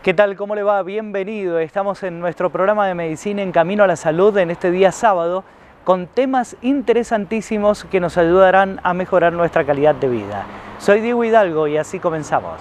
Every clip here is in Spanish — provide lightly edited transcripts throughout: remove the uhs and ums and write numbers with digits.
¿Qué tal? ¿Cómo le va? Bienvenido. Estamos en nuestro programa de Medicina en Camino a la Salud en este día sábado con temas interesantísimos que nos ayudarán a mejorar nuestra calidad de vida. Soy Diego Hidalgo y así comenzamos.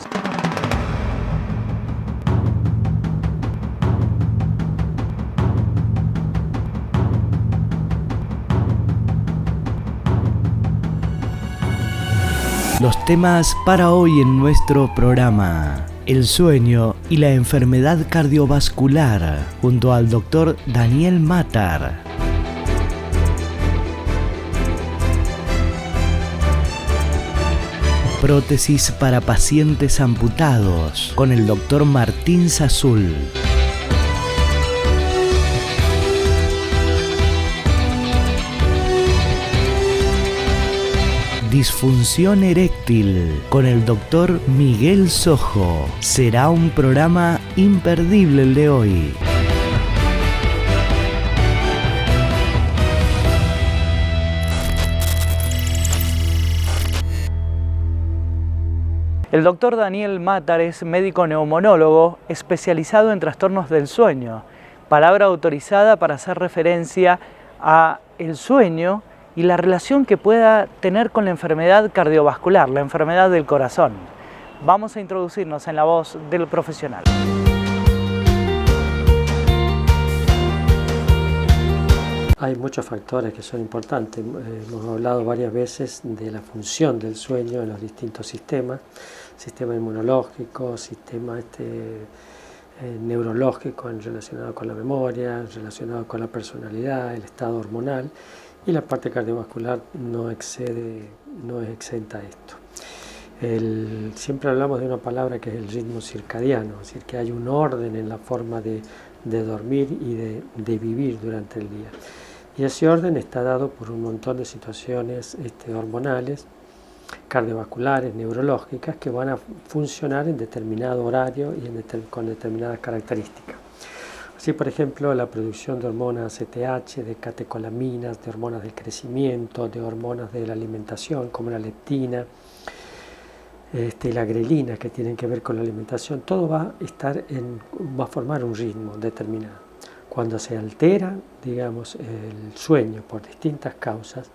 Los temas para hoy en nuestro programa: el sueño y la enfermedad cardiovascular, junto al doctor Daniel Matar. Prótesis para pacientes amputados, con el doctor Martín Sazul. Disfunción eréctil, con el doctor Miguel Sojo. Será un programa imperdible el de hoy. El doctor Daniel Matar es médico neumonólogo especializado en trastornos del sueño, palabra autorizada para hacer referencia a el sueño y la relación que pueda tener con la enfermedad cardiovascular, la enfermedad del corazón. Vamos a introducirnos en la voz del profesional. Hay muchos factores que son importantes. Hemos hablado varias veces de la función del sueño en los distintos sistemas: sistema inmunológico, sistema neurológico relacionado con la memoria, relacionado con la personalidad, el estado hormonal, y la parte cardiovascular no es exenta a esto. Siempre hablamos de una palabra que es el ritmo circadiano, es decir, que hay un orden en la forma de dormir y de vivir durante el día. Y ese orden está dado por un montón de situaciones hormonales, cardiovasculares, neurológicas, que van a funcionar en determinado horario y con determinadas características. Así, por ejemplo, la producción de hormonas ACTH, de catecolaminas, de hormonas del crecimiento, de hormonas de la alimentación, como la leptina, y la grelina, que tienen que ver con la alimentación, todo va a formar un ritmo determinado. Cuando se altera, digamos, el sueño por distintas causas,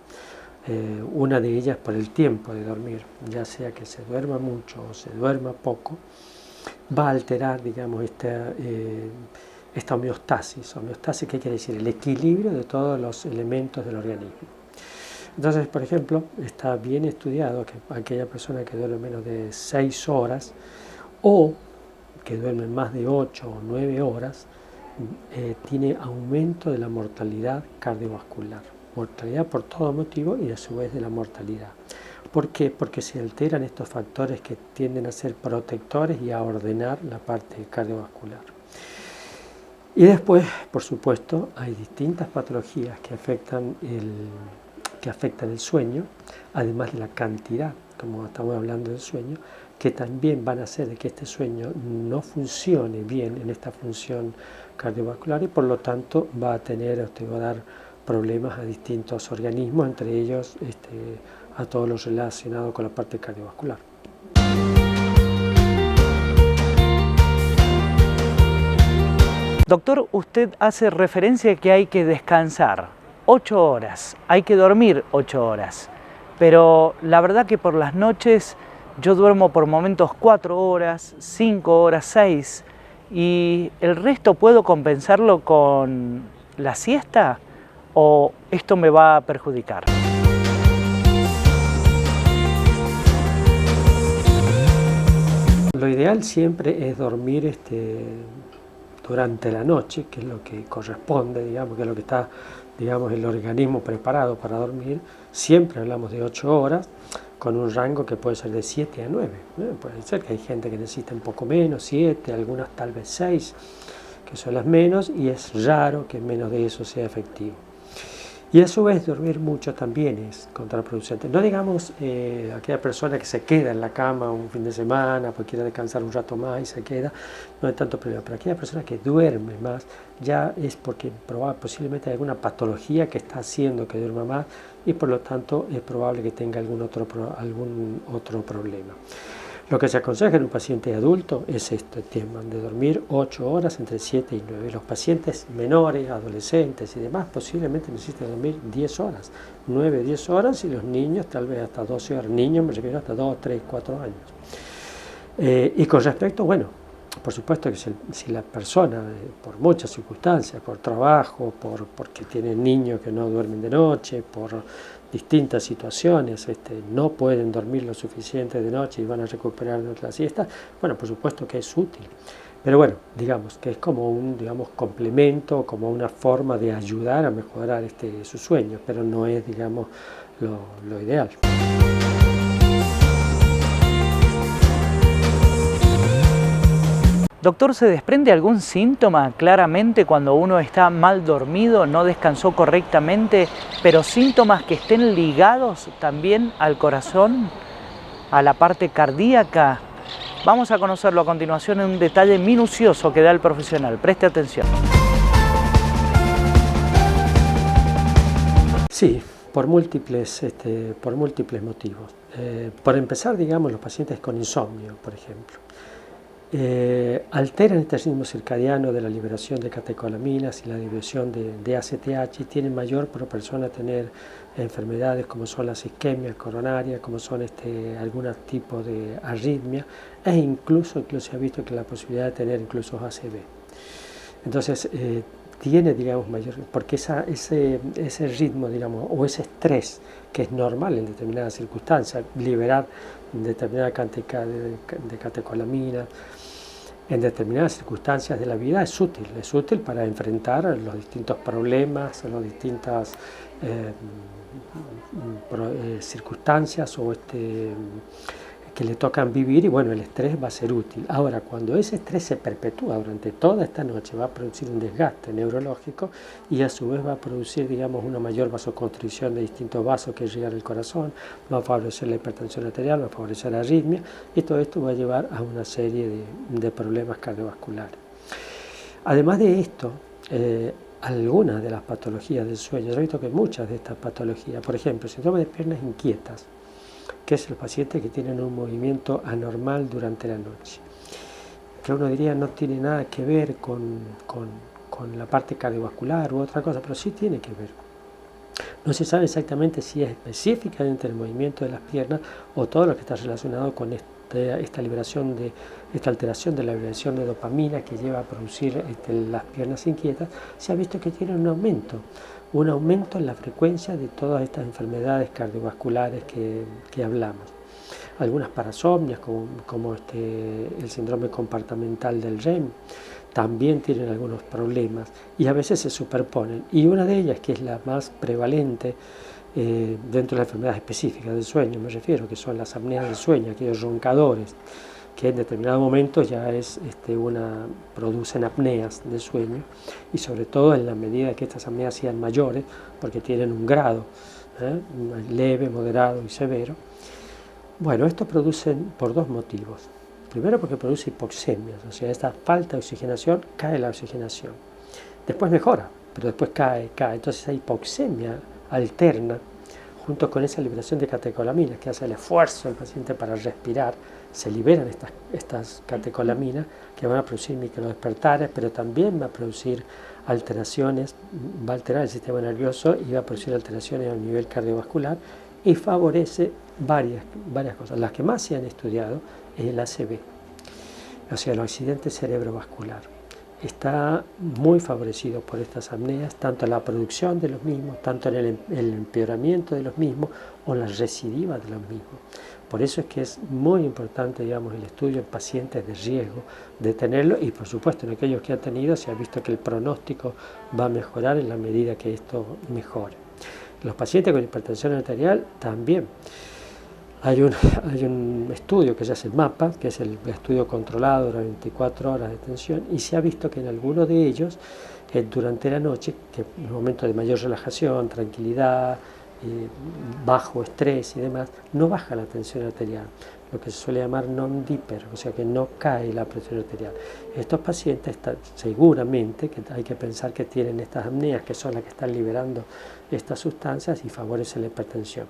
una de ellas por el tiempo de dormir, ya sea que se duerma mucho o se duerma poco, va a alterar, digamos, esta homeostasis. ¿Homeostasis qué quiere decir? El equilibrio de todos los elementos del organismo. Entonces, por ejemplo, está bien estudiado que aquella persona que duerme menos de 6 horas o que duerme más de 8 o 9 horas tiene aumento de la mortalidad cardiovascular. Mortalidad por todo motivo y a su vez de la mortalidad. ¿Por qué? Porque se alteran estos factores que tienden a ser protectores y a ordenar la parte cardiovascular. Y después, por supuesto, hay distintas patologías que afectan el sueño, además de la cantidad, como estamos hablando del sueño, que también van a hacer de que este sueño no funcione bien en esta función cardiovascular y por lo tanto va a dar problemas a distintos organismos, entre ellos a todo lo relacionado con la parte cardiovascular. Doctor, usted hace referencia a que hay que descansar 8 horas, hay que dormir 8 horas, pero la verdad que por las noches yo duermo por momentos 4 horas, 5 horas, 6, y el resto puedo compensarlo con la siesta, ¿o esto me va a perjudicar? Lo ideal siempre es dormir durante la noche, que es lo que corresponde, digamos, que es lo que está, digamos, el organismo preparado para dormir. Siempre hablamos de 8 horas, con un rango que puede ser de 7 a 9. Puede ser que hay gente que necesita un poco menos, 7, algunas tal vez 6, que son las menos, y es raro que menos de eso sea efectivo. Y a su vez dormir mucho también es contraproducente. No digamos aquella persona que se queda en la cama un fin de semana porque quiere descansar un rato más y se queda, no hay tanto problema. Pero aquella persona que duerme más ya es porque posiblemente hay alguna patología que está haciendo que duerma más y por lo tanto es probable que tenga algún otro problema. Lo que se aconseja en un paciente adulto es este tema de dormir 8 horas entre 7 y 9. Los pacientes menores, adolescentes y demás posiblemente necesiten dormir 10 horas, 9, 10 horas, y los niños tal vez hasta 12 horas. Niños me refiero hasta 2, 3, 4 años. Y con respecto, bueno, por supuesto que si la persona, por muchas circunstancias, por trabajo, porque tienen niños que no duermen de noche, por distintas situaciones, no pueden dormir lo suficiente de noche y van a recuperar de la siesta, bueno, por supuesto que es útil. Pero bueno, digamos que es como un complemento, como una forma de ayudar a mejorar su sueño, pero no es, digamos, lo ideal. Doctor, ¿se desprende algún síntoma claramente cuando uno está mal dormido, no descansó correctamente, pero síntomas que estén ligados también al corazón, a la parte cardíaca? Vamos a conocerlo a continuación en un detalle minucioso que da el profesional. Preste atención. Sí, por múltiples motivos. Por empezar, digamos, los pacientes con insomnio, por ejemplo. Alteran este ritmo circadiano de la liberación de catecolaminas y la liberación de ACTH y tienen mayor propensión a tener enfermedades como son las isquemias coronarias, como son algún tipo de arritmia, e incluso se ha visto que la posibilidad de tener incluso ACV. Entonces, tiene, digamos, mayor, porque ese ritmo, digamos, o ese estrés que es normal en determinadas circunstancias, liberar determinada cantidad de catecolaminas en determinadas circunstancias de la vida es útil para enfrentar los distintos problemas, las distintas circunstancias que le tocan vivir, y bueno, el estrés va a ser útil. Ahora, cuando ese estrés se perpetúa durante toda esta noche, va a producir un desgaste neurológico y a su vez va a producir, digamos, una mayor vasoconstricción de distintos vasos que llegan al corazón, va a favorecer la hipertensión arterial, va a favorecer la arritmia, y todo esto va a llevar a una serie de problemas cardiovasculares. Además de esto, algunas de las patologías del sueño, yo he visto que muchas de estas patologías, por ejemplo, síndrome de piernas inquietas, que es el paciente que tiene un movimiento anormal durante la noche, que uno diría no tiene nada que ver con la parte cardiovascular u otra cosa, pero sí tiene que ver. No se sabe exactamente si es específicamente el movimiento de las piernas o todo lo que está relacionado con esta alteración de la liberación de dopamina que lleva a producir las piernas inquietas. Se ha visto que tiene un aumento en la frecuencia de todas estas enfermedades cardiovasculares que hablamos. Algunas parasomnias, como el síndrome compartimental del REM, también tienen algunos problemas y a veces se superponen. Y una de ellas, que es la más prevalente dentro de las enfermedades específicas del sueño, me refiero, que son las apneas del sueño, aquellos roncadores que en determinados momentos ya producen apneas del sueño, y sobre todo en la medida que estas apneas sean mayores, porque tienen un grado leve, moderado y severo. Bueno, esto producen por dos motivos. Primero, porque produce hipoxemias, o sea, esta falta de oxigenación, cae la oxigenación. Después mejora, pero después cae. Entonces esa hipoxemia alterna, junto con esa liberación de catecolaminas, que hace el esfuerzo del paciente para respirar, se liberan estas catecolaminas que van a producir microdespertares, pero también va a producir alteraciones, va a alterar el sistema nervioso y va a producir alteraciones a nivel cardiovascular, y favorece varias cosas. Las que más se han estudiado es el ACV, o sea, el accidente cerebrovascular. Está muy favorecido por estas apneas, tanto en la producción de los mismos, tanto en el empeoramiento de los mismos o la recidiva de los mismos. Por eso es que es muy importante, digamos, el estudio en pacientes de riesgo de tenerlo, y por supuesto en aquellos que han tenido se ha visto que el pronóstico va a mejorar en la medida que esto mejore. Los pacientes con hipertensión arterial también. Hay un estudio que se hace el MAPA, que es el estudio controlado durante 24 horas de tensión, y se ha visto que en algunos de ellos, durante la noche, que en un momento de mayor relajación, tranquilidad, bajo estrés y demás, no baja la tensión arterial, lo que se suele llamar non-diper, o sea que no cae la presión arterial. Estos pacientes seguramente que hay que pensar que tienen estas apneas, que son las que están liberando estas sustancias y favorecen la hipertensión.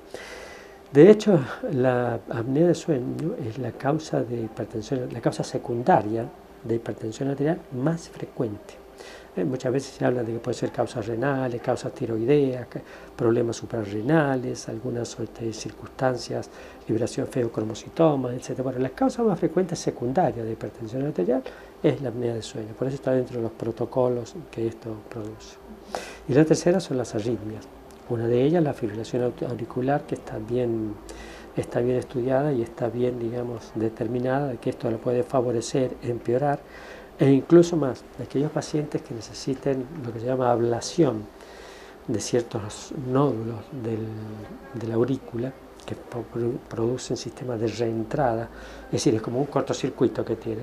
De hecho, la apnea de sueño es la causa de hipertensión, la causa secundaria de hipertensión arterial más frecuente. Muchas veces se habla de que puede ser causas renales, causas tiroideas, problemas suprarrenales, algunas circunstancias, liberación feocromocitoma, etc. Bueno, la causa más frecuente secundaria de hipertensión arterial es la apnea de sueño, por eso está dentro de los protocolos que esto produce. Y la tercera son las arritmias. Una de ellas, la fibrilación auricular, que está bien estudiada y está bien, digamos, determinada, de que esto lo puede favorecer, empeorar, e incluso más, aquellos pacientes que necesiten lo que se llama ablación de ciertos nódulos de la aurícula, que producen sistemas de reentrada, es decir, es como un cortocircuito que tiene,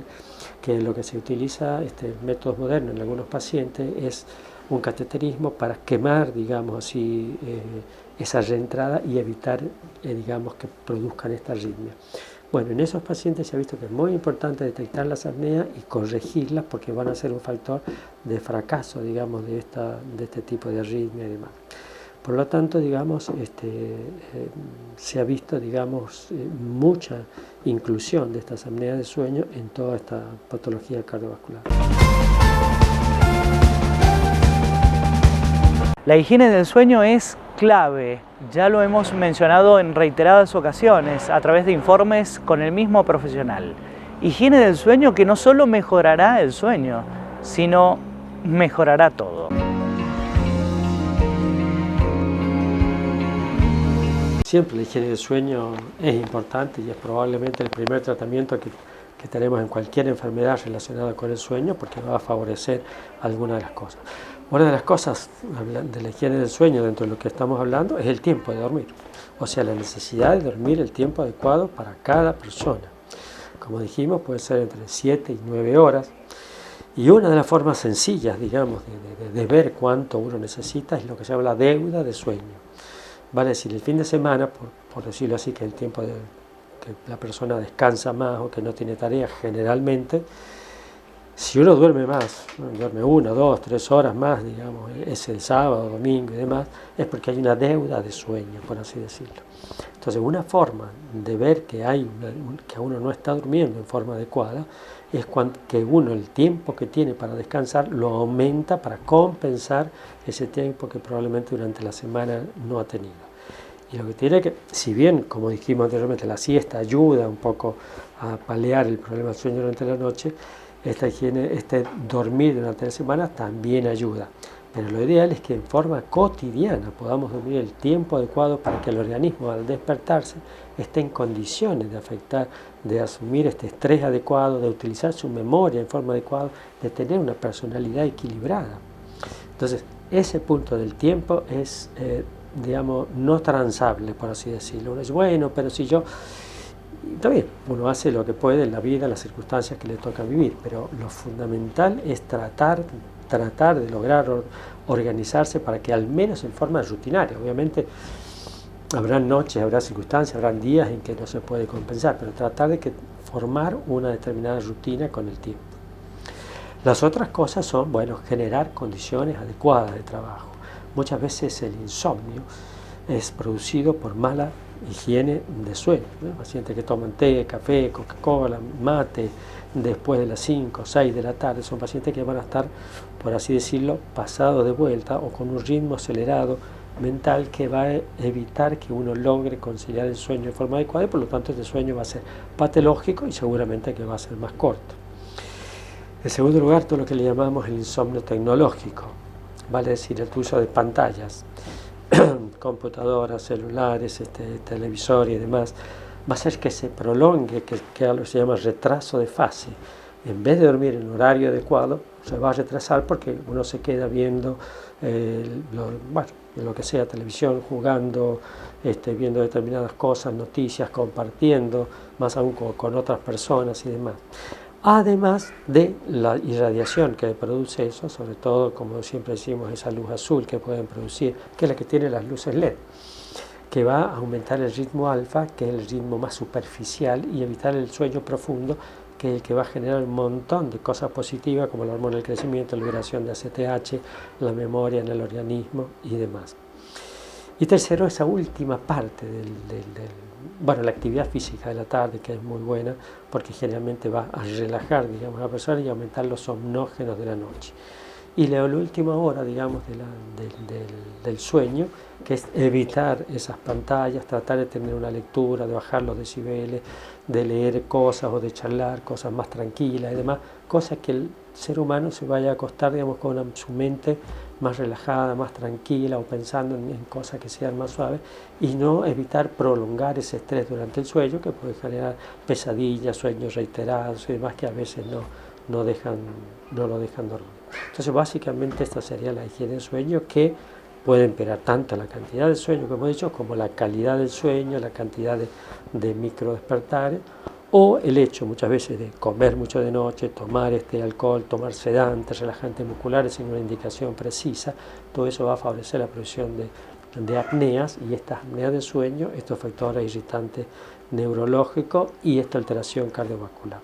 que lo que se utiliza, métodos modernos en algunos pacientes, es un cateterismo para quemar, digamos así, esa reentrada y evitar, digamos, que produzcan esta arritmia. Bueno, en esos pacientes se ha visto que es muy importante detectar las apneas y corregirlas porque van a ser un factor de fracaso, digamos, de este tipo de arritmia y demás. Por lo tanto, digamos, se ha visto, digamos, mucha inclusión de estas apneas de sueño en toda esta patología cardiovascular. La higiene del sueño es clave, ya lo hemos mencionado en reiteradas ocasiones a través de informes con el mismo profesional. Higiene del sueño que no solo mejorará el sueño, sino mejorará todo. Siempre la higiene del sueño es importante y es probablemente el primer tratamiento que tenemos en cualquier enfermedad relacionada con el sueño, porque va a favorecer alguna de las cosas. Una de las cosas de la higiene del sueño dentro de lo que estamos hablando es el tiempo de dormir, o sea, la necesidad de dormir el tiempo adecuado para cada persona. Como dijimos, puede ser entre 7 y 9 horas, y una de las formas sencillas, digamos, de ver cuánto uno necesita es lo que se llama la deuda de sueño. Vale decir, el fin de semana, por decirlo así, que el tiempo que la persona descansa más o que no tiene tareas generalmente, si uno duerme más, duerme 1, 2, 3 horas más, digamos, ese sábado, domingo y demás, es porque hay una deuda de sueño, por así decirlo. Entonces, una forma de ver que uno no está durmiendo en forma adecuada es que uno el tiempo que tiene para descansar lo aumenta para compensar ese tiempo que probablemente durante la semana no ha tenido. Y lo que tiene que, si bien, como dijimos anteriormente, la siesta ayuda un poco a paliar el problema del sueño durante la noche, esta higiene, dormir durante la semana también ayuda. Pero lo ideal es que en forma cotidiana podamos dormir el tiempo adecuado para que el organismo al despertarse esté en condiciones de asumir este estrés adecuado, de utilizar su memoria en forma adecuada, de tener una personalidad equilibrada. Entonces, ese punto del tiempo es, digamos, no transable, por así decirlo. Uno dice, bueno, pero si yo... Está bien, uno hace lo que puede en la vida, en las circunstancias que le toca vivir, pero lo fundamental es tratar de lograr organizarse para que al menos en forma rutinaria, obviamente habrá noches, habrá circunstancias, habrá días en que no se puede compensar, pero tratar de formar una determinada rutina con el tiempo. Las otras cosas son, bueno, generar condiciones adecuadas de trabajo. Muchas veces el insomnio es producido por mala higiene de sueño, ¿no? Pacientes que toman té, café, Coca-Cola, mate, después de las 5 o 6 de la tarde, son pacientes que van a estar, por así decirlo, pasados de vuelta o con un ritmo acelerado mental que va a evitar que uno logre conciliar el sueño de forma adecuada y por lo tanto este sueño va a ser patológico y seguramente que va a ser más corto. En segundo lugar, todo lo que le llamamos el insomnio tecnológico, vale decir el uso de pantallas, computadoras, celulares, televisor y demás, va a hacer que se prolongue, que algo se llama retraso de fase. En vez de dormir en horario adecuado, se va a retrasar porque uno se queda viendo lo que sea, televisión, jugando, viendo determinadas cosas, noticias, compartiendo, más aún con otras personas y demás. Además de la irradiación que produce eso, sobre todo, como siempre decimos, esa luz azul que pueden producir, que es la que tiene las luces LED, que va a aumentar el ritmo alfa, que es el ritmo más superficial, y evitar el sueño profundo, que es el que va a generar un montón de cosas positivas, como la hormona del crecimiento, la liberación de ACTH, la memoria en el organismo y demás. Y tercero, esa última parte bueno, la actividad física de la tarde, que es muy buena, porque generalmente va a relajar, digamos, a la persona y aumentar los somnógenos de la noche. Y la última hora, digamos, del sueño, que es evitar esas pantallas, tratar de tener una lectura, de bajar los decibeles, de leer cosas o de charlar cosas más tranquilas y demás, cosas que el ser humano se vaya a acostar, digamos, con su mente más relajada, más tranquila, o pensando en cosas que sean más suaves, y no evitar prolongar ese estrés durante el sueño, que puede generar pesadillas, sueños reiterados y demás, que a veces no lo dejan dormir. Entonces, básicamente esta sería la higiene del sueño, que puede empeorar tanto la cantidad de sueño que hemos dicho, como la calidad del sueño, la cantidad de microdespertares, o el hecho muchas veces de comer mucho de noche, tomar alcohol, tomar sedantes, relajantes musculares sin una indicación precisa. Todo eso va a favorecer la producción de apneas, y estas apneas del sueño, estos factores irritantes neurológicos y esta alteración cardiovascular.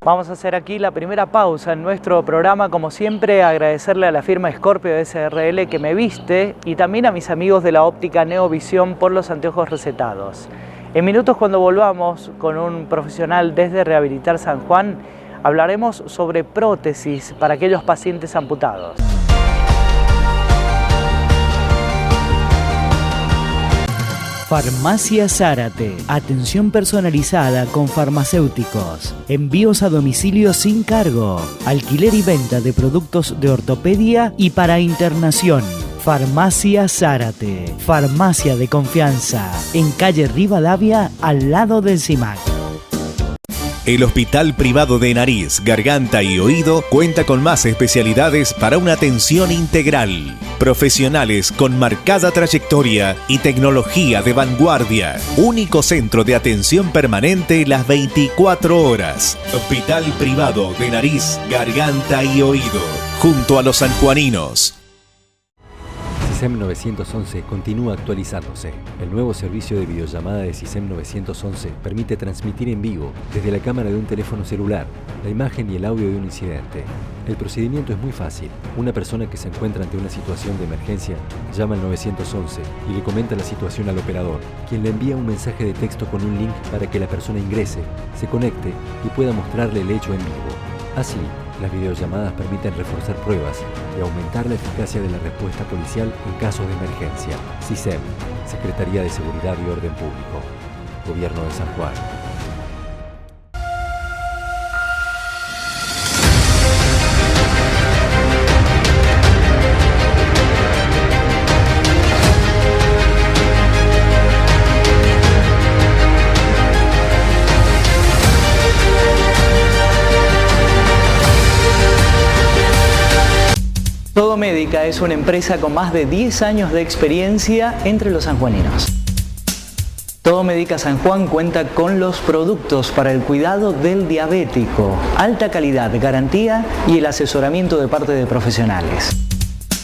Vamos a hacer aquí la primera pausa en nuestro programa. Como siempre, agradecerle a la firma Scorpio SRL que me viste, y también a mis amigos de la óptica Neovisión por los anteojos recetados. En minutos, cuando volvamos con un profesional desde Rehabilitar San Juan, hablaremos sobre prótesis para aquellos pacientes amputados. Farmacia Zárate. Atención personalizada con farmacéuticos. Envíos a domicilio sin cargo. Alquiler y venta de productos de ortopedia y para internación. Farmacia Zárate. Farmacia de confianza. En calle Rivadavia, al lado del CIMAC. El Hospital Privado de Nariz, Garganta y Oído cuenta con más especialidades para una atención integral. Profesionales con marcada trayectoria y tecnología de vanguardia. Único centro de atención permanente las 24 horas. Hospital Privado de Nariz, Garganta y Oído. Junto a los sanjuaninos. SISEM 911 continúa actualizándose. El nuevo servicio de videollamada de SISEM 911 permite transmitir en vivo, desde la cámara de un teléfono celular, la imagen y el audio de un incidente. El procedimiento es muy fácil. Una persona que se encuentra ante una situación de emergencia llama al 911 y le comenta la situación al operador, quien le envía un mensaje de texto con un link para que la persona ingrese, se conecte y pueda mostrarle el hecho en vivo. Así, las videollamadas permiten reforzar pruebas y aumentar la eficacia de la respuesta policial en casos de emergencia. SISEM, Secretaría de Seguridad y Orden Público, Gobierno de San Juan. Todo Médica es una empresa con más de 10 años de experiencia entre los sanjuaninos. Todo Médica San Juan cuenta con los productos para el cuidado del diabético, alta calidad, garantía y el asesoramiento de parte de profesionales.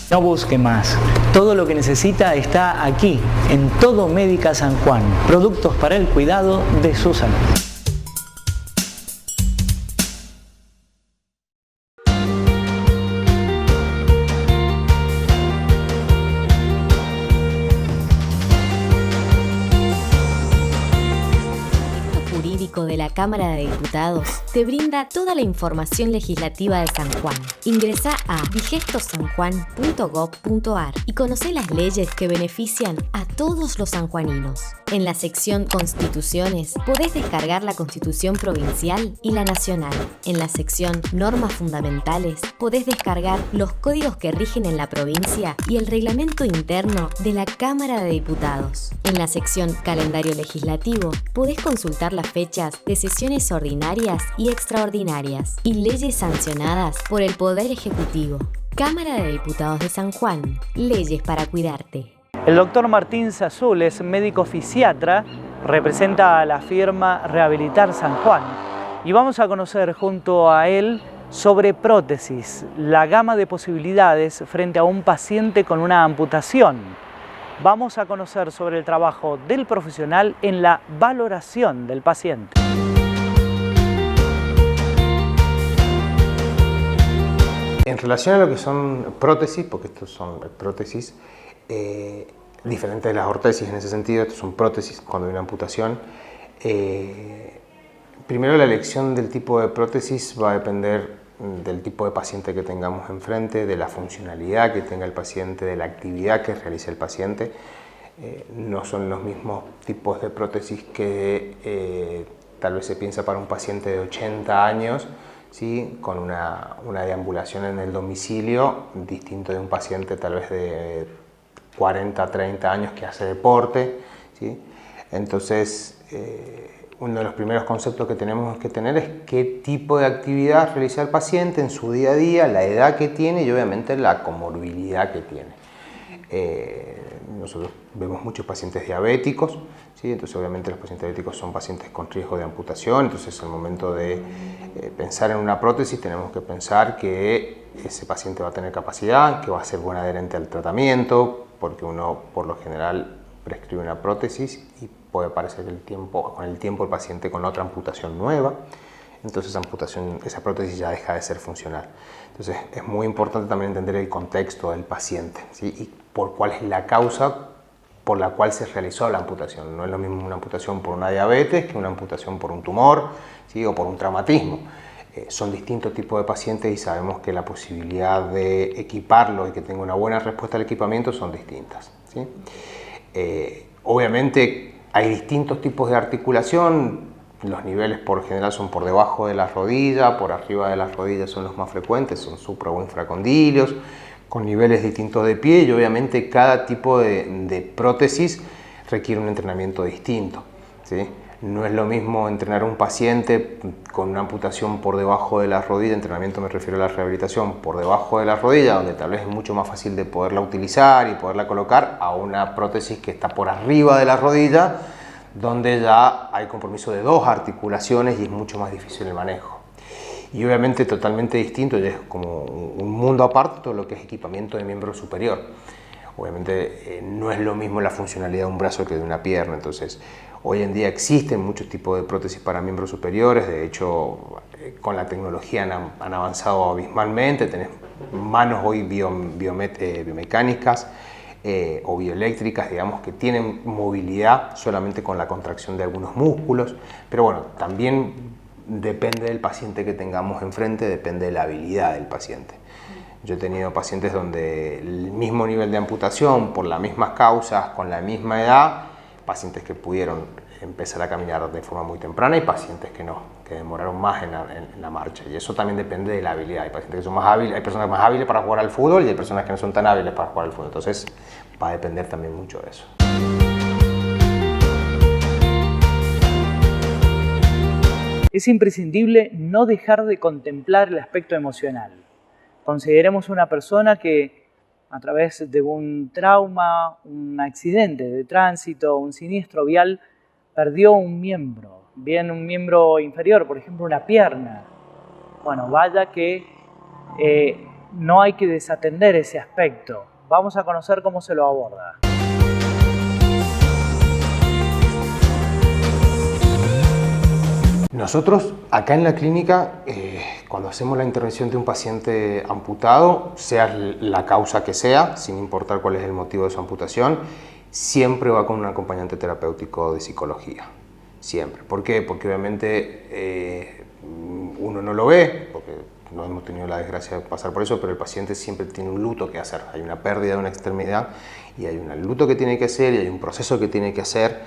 No busque más, todo lo que necesita está aquí, en Todo Médica San Juan, productos para el cuidado de su salud. De la Cámara de Diputados te brinda toda la información legislativa de San Juan. Ingresá a digestosanjuan.gov.ar y conocé las leyes que benefician a todos los sanjuaninos. En la sección Constituciones podés descargar la Constitución Provincial y la Nacional. En la sección Normas Fundamentales podés descargar los códigos que rigen en la provincia y el reglamento interno de la Cámara de Diputados. En la sección Calendario Legislativo podés consultar las fechas de sesiones ordinarias y extraordinarias y leyes sancionadas por el Poder Ejecutivo. Cámara de Diputados de San Juan. Leyes para cuidarte. El doctor Martín Sazul es médico fisiatra, representa a la firma Rehabilitar San Juan y vamos a conocer junto a él sobre prótesis, la gama de posibilidades frente a un paciente con una amputación. Vamos a conocer sobre el trabajo del profesional en la valoración del paciente. En relación a lo que son prótesis, porque estos son prótesis, diferentes de las ortesis en ese sentido, estos son prótesis cuando hay una amputación. Primero, la elección del tipo de prótesis va a depender del tipo de paciente que tengamos enfrente, de la funcionalidad que tenga el paciente, de la actividad que realice el paciente. No son los mismos tipos de prótesis que tal vez se piensa para un paciente de 80 años, ¿sí? Con una deambulación en el domicilio, distinto de un paciente tal vez de 40, 30 años que hace deporte, ¿sí? Entonces, uno de los primeros conceptos que tenemos que tener es qué tipo de actividad realiza el paciente en su día a día, la edad que tiene y obviamente la comorbilidad que tiene. Nosotros vemos muchos pacientes diabéticos, ¿sí? Entonces obviamente los pacientes diabéticos son pacientes con riesgo de amputación, entonces al momento de pensar en una prótesis tenemos que pensar que ese paciente va a tener capacidad, que va a ser buen adherente al tratamiento, porque uno por lo general prescribe una prótesis y puede parecer con el tiempo el paciente con otra amputación nueva, entonces esa prótesis ya deja de ser funcional. Entonces es muy importante también entender el contexto del paciente, ¿sí? Y por cuál es la causa por la cual se realizó la amputación. No es lo mismo una amputación por una diabetes que una amputación por un tumor, ¿sí? O por un traumatismo. Son distintos tipos de pacientes y sabemos que la posibilidad de equiparlo y que tenga una buena respuesta al equipamiento son distintas, ¿sí? Obviamente hay distintos tipos de articulación. Los niveles por lo general son por debajo de la rodilla, por arriba de las rodillas son los más frecuentes, son supra o infracondilios, con niveles distintos de pie, y obviamente cada tipo de prótesis requiere un entrenamiento distinto, ¿sí? No es lo mismo entrenar a un paciente con una amputación por debajo de la rodilla, entrenamiento me refiero a la rehabilitación, por debajo de la rodilla, donde tal vez es mucho más fácil de poderla utilizar y poderla colocar, a una prótesis que está por arriba de la rodilla, donde ya hay compromiso de dos articulaciones y es mucho más difícil el manejo. Y obviamente totalmente distinto, ya es como un mundo aparte todo lo que es equipamiento de miembro superior. Obviamente no es lo mismo la funcionalidad de un brazo que de una pierna, entonces hoy en día existen muchos tipos de prótesis para miembros superiores, de hecho con la tecnología han avanzado abismalmente, tenés manos hoy biomecánicas, o bioeléctricas, digamos, que tienen movilidad solamente con la contracción de algunos músculos, pero bueno, también depende del paciente que tengamos enfrente, depende de la habilidad del paciente. Yo he tenido pacientes donde el mismo nivel de amputación, por las mismas causas, con la misma edad, pacientes que pudieron empezar a caminar de forma muy temprana y pacientes que no, que demoraron más en la marcha, y eso también depende de la habilidad. Hay pacientes que son más hábiles, hay personas más hábiles para jugar al fútbol y hay personas que no son tan hábiles para jugar al fútbol, entonces va a depender también mucho de eso. Es imprescindible no dejar de contemplar el aspecto emocional. Consideremos una persona que a través de un trauma, un accidente de tránsito, un siniestro vial, perdió un miembro, bien un miembro inferior, por ejemplo una pierna. Bueno, vaya que no hay que desatender ese aspecto. Vamos a conocer cómo se lo aborda. Nosotros acá en la clínica, cuando hacemos la intervención de un paciente amputado, sea la causa que sea, sin importar cuál es el motivo de su amputación, siempre va con un acompañante terapéutico de psicología. Siempre. ¿Por qué? Porque obviamente uno no lo ve, porque no hemos tenido la desgracia de pasar por eso, pero el paciente siempre tiene un luto que hacer. Hay una pérdida de una extremidad y hay un luto que tiene que hacer y hay un proceso que tiene que hacer.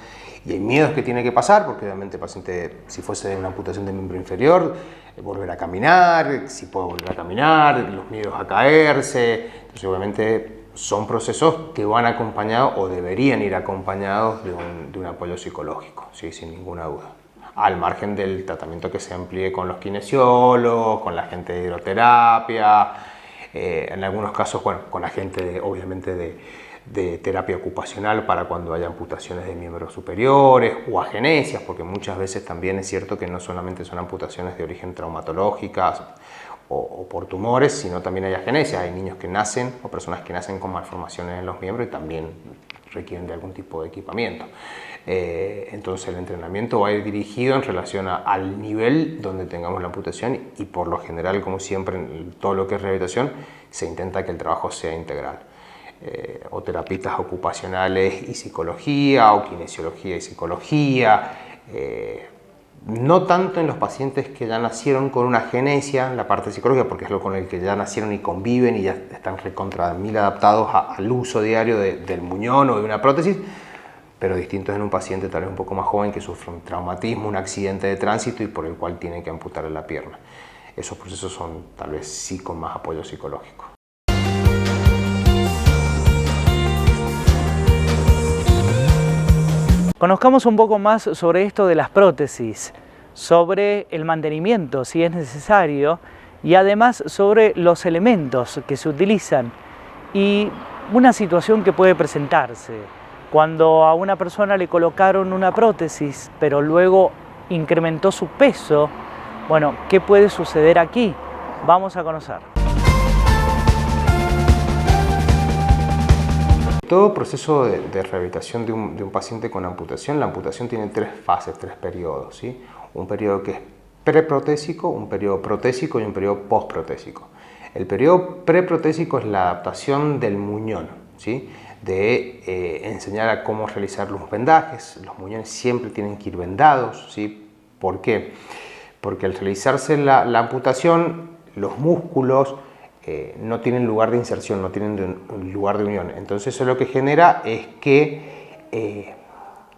Y hay miedos que tiene que pasar, porque obviamente el paciente, si fuese una amputación de miembro inferior, volver a caminar, si puede volver a caminar, los miedos a caerse. Entonces obviamente son procesos que van acompañados o deberían ir acompañados de un apoyo psicológico, ¿sí? Sin ninguna duda. Al margen del tratamiento que se amplíe con los kinesiólogos, con la gente de hidroterapia, en algunos casos, bueno, con la gente obviamente de terapia ocupacional para cuando haya amputaciones de miembros superiores o agenesias, porque muchas veces también es cierto que no solamente son amputaciones de origen traumatológicas o por tumores, sino también hay agenesias. Hay niños que nacen o personas que nacen con malformaciones en los miembros y también requieren de algún tipo de equipamiento. Entonces el entrenamiento va a ir dirigido en relación al nivel donde tengamos la amputación y por lo general, como siempre en todo lo que es rehabilitación, se intenta que el trabajo sea integral. O terapistas ocupacionales y psicología, o kinesiología y psicología, no tanto en los pacientes que ya nacieron con una genesia, la parte psicológica, porque es lo con el que ya nacieron y conviven y ya están recontra mil adaptados al uso diario del muñón o de una prótesis, pero distintos en un paciente tal vez un poco más joven que sufre un traumatismo, un accidente de tránsito y por el cual tiene que amputarle la pierna. Esos procesos son tal vez sí con más apoyo psicológico. Conozcamos un poco más sobre esto de las prótesis, sobre el mantenimiento si es necesario y además sobre los elementos que se utilizan y una situación que puede presentarse cuando a una persona le colocaron una prótesis pero luego incrementó su peso. Bueno, ¿qué puede suceder aquí? Vamos a conocer. Todo proceso de rehabilitación de un paciente con amputación, la amputación tiene 3 fases, 3 periodos, ¿sí? Un periodo que es preprotésico, un periodo protésico y un periodo postprotésico. El periodo preprotésico es la adaptación del muñón, ¿sí? De enseñar a cómo realizar los vendajes. Los muñones siempre tienen que ir vendados, ¿sí? ¿Por qué? Porque al realizarse la amputación, los músculos no tienen lugar de inserción, no tienen lugar de unión. Entonces eso lo que genera es que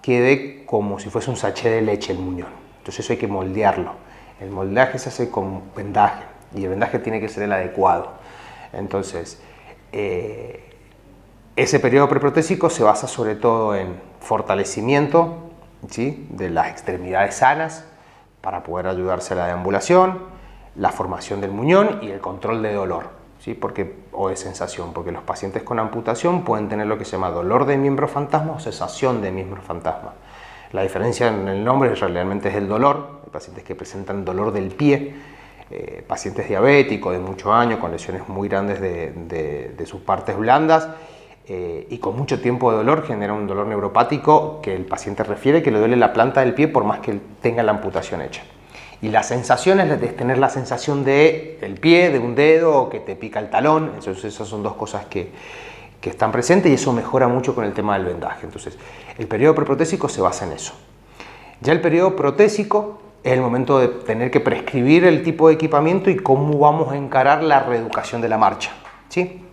quede como si fuese un sachet de leche el muñón. Entonces eso hay que moldearlo. El moldeaje se hace con vendaje y el vendaje tiene que ser el adecuado. Entonces ese periodo preprotésico se basa sobre todo en fortalecimiento, ¿sí?, de las extremidades sanas para poder ayudarse a la deambulación, la formación del muñón y el control de dolor, ¿sí? O de sensación, porque los pacientes con amputación pueden tener lo que se llama dolor de miembro fantasma o cesación de miembro fantasma. La diferencia en el nombre realmente es el dolor. Hay pacientes que presentan dolor del pie, pacientes diabéticos de muchos años con lesiones muy grandes de sus partes blandas y con mucho tiempo de dolor genera un dolor neuropático que el paciente refiere que le duele la planta del pie por más que tenga la amputación hecha. Y la sensación es tener la sensación del pie, de un dedo o que te pica el talón. Entonces esas son dos cosas que están presentes y eso mejora mucho con el tema del vendaje. Entonces el periodo preprotésico se basa en eso. Ya el periodo protésico es el momento de tener que prescribir el tipo de equipamiento y cómo vamos a encarar la reeducación de la marcha, ¿sí?